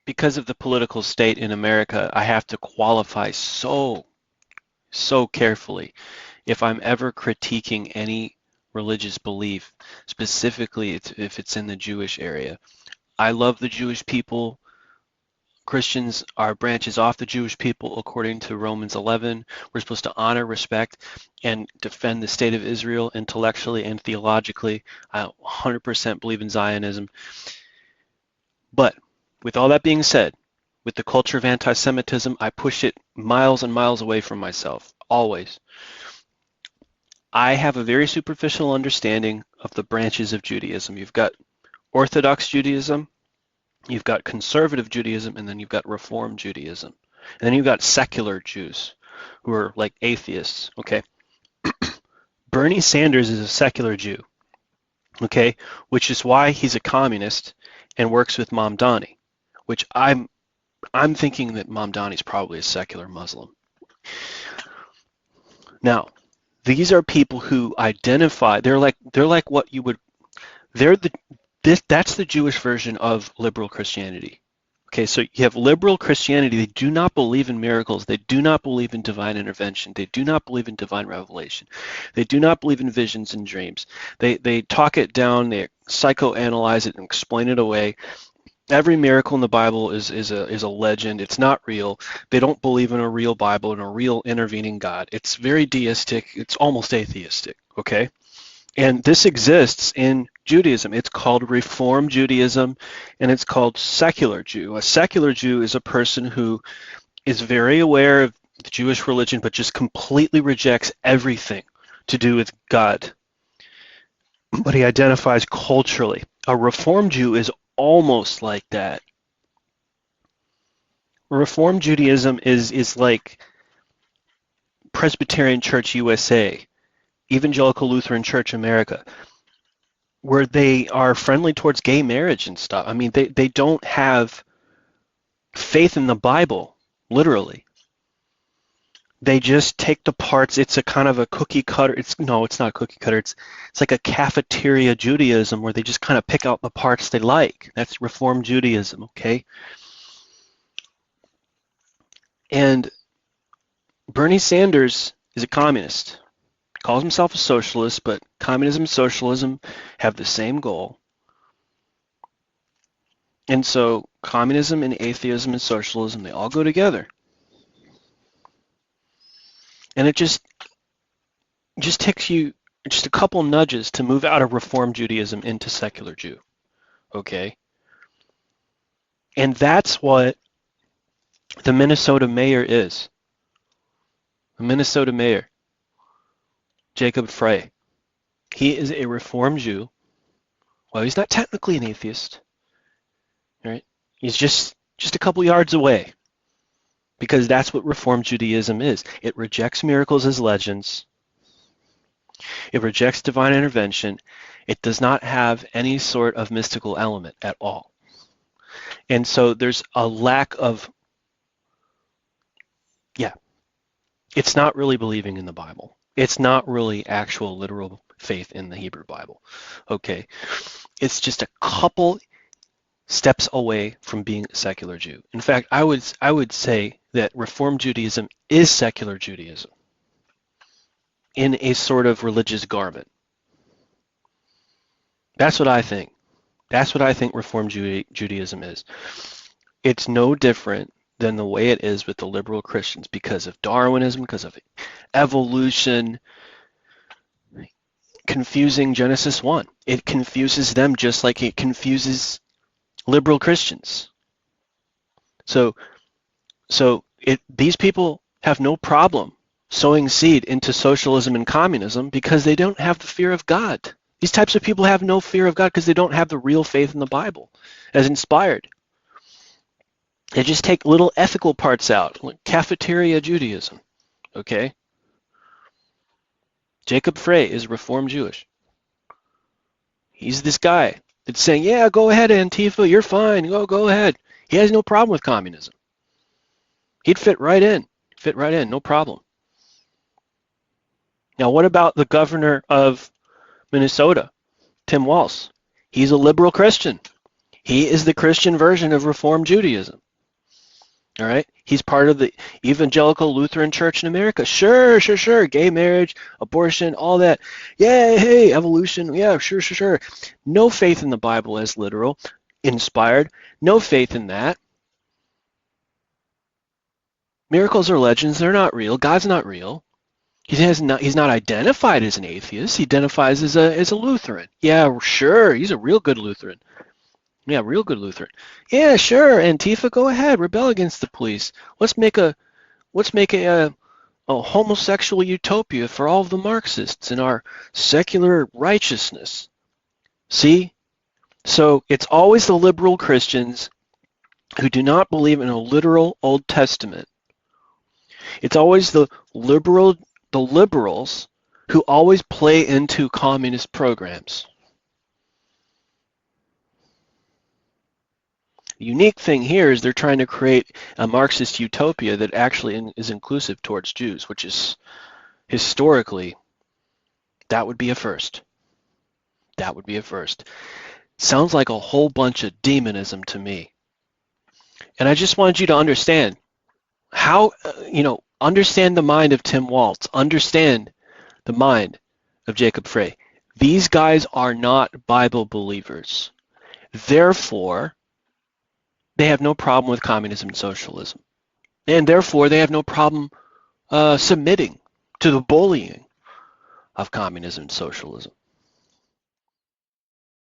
because of the political state in America, I have to qualify so carefully if I'm ever critiquing any religious belief, specifically if it's in the Jewish area. I love the Jewish people. Christians are branches off the Jewish people according to Romans 11. We're supposed to honor, respect, and defend the state of Israel intellectually and theologically. I 100% believe in Zionism. But with all that being said, with the culture of anti-Semitism, I push it miles and miles away from myself, always. I have a very superficial understanding of the branches of Judaism. You've got Orthodox Judaism, you've got conservative Judaism, and then you've got Reform Judaism. And then you've got secular Jews who are like atheists, okay? Bernie Sanders is a secular Jew, okay, which is why he's a communist and works with Mamdani, which I'm thinking that Mamdani's probably a secular Muslim. Now, these are people who identify, they're like what you would, that's the Jewish version of liberal Christianity. Okay, so you have liberal Christianity. They do not believe in miracles. They do not believe in divine intervention. They do not believe in divine revelation. They do not believe in visions and dreams. They talk it down, they psychoanalyze it and explain it away. Every miracle in the Bible is a legend. It's not real. They don't believe in a real Bible and a real intervening God. It's very deistic. It's almost atheistic, okay? And this exists in Judaism. It's called Reform Judaism, and it's called secular Jew. A secular Jew is a person who is very aware of the Jewish religion, but just completely rejects everything to do with God. But he identifies culturally. A Reform Jew is almost like that. Reform Judaism is like Presbyterian Church USA, Evangelical Lutheran Church America, where they are friendly towards gay marriage and stuff. I mean, they don't have faith in the Bible, literally. They just take the parts. It's a kind of a cookie cutter. It's not cookie cutter. It's like a cafeteria Judaism where they just kind of pick out the parts they like. That's Reform Judaism, okay? And Bernie Sanders is a communist. He calls himself a socialist, but communism and socialism have the same goal. And so communism and atheism and socialism, they all go together. And it just takes you just a couple nudges to move out of Reform Judaism into secular Jew, okay? And that's what the Minnesota mayor is. The Minnesota mayor, Jacob Frey. He is a Reform Jew. Well, he's not technically an atheist, right? He's just a couple yards away. Because that's what Reform Judaism is. It rejects miracles as legends. It rejects divine intervention. It does not have any sort of mystical element at all. And so there's a lack of, it's not really believing in the Bible. It's not really actual literal faith in the Hebrew Bible. Okay? It's just a couple steps away from being a secular Jew. In fact, I would say that Reform Judaism is secular Judaism in a sort of religious garment. That's what I think. That's what I think Reform Judaism is. It's no different than the way it is with the liberal Christians because of Darwinism, because of evolution, confusing Genesis 1. It confuses them just like it confuses liberal Christians. So these people have no problem sowing seed into socialism and communism because they don't have the fear of God. These types of people have no fear of God because they don't have the real faith in the Bible as inspired. They just take little ethical parts out, like cafeteria Judaism, okay? Jacob Frey is Reform Jewish. He's this guy that's saying, yeah, go ahead, Antifa, you're fine, go ahead. He has no problem with communism. He'd fit right in, no problem. Now, what about the governor of Minnesota, Tim Walz? He's a liberal Christian. He is the Christian version of Reform Judaism. All right? He's part of the Evangelical Lutheran Church in America. Sure, sure, sure. Gay marriage, abortion, all that. Yeah, hey, evolution. Yeah, sure, sure, sure. No faith in the Bible as literal, inspired. No faith in that. Miracles are legends. They're not real. God's not real. He's not identified as an atheist. He identifies as a Lutheran. Yeah, sure. He's a real good Lutheran. Yeah, real good Lutheran. Yeah, sure. Antifa, go ahead. Rebel against the police. Let's make a homosexual utopia for all of the Marxists in our secular righteousness. See? So it's always the liberal Christians who do not believe in a literal Old Testament. It's always the liberals who always play into communist programs. The unique thing here is they're trying to create a Marxist utopia that actually is inclusive towards Jews, which is historically, that would be a first. That would be a first. Sounds like a whole bunch of demonism to me. And I just wanted you to understand how, understand the mind of Tim Walz, understand the mind of Jacob Frey. These guys are not Bible believers. Therefore, they have no problem with communism and socialism. And therefore, they have no problem submitting to the bullying of communism and socialism.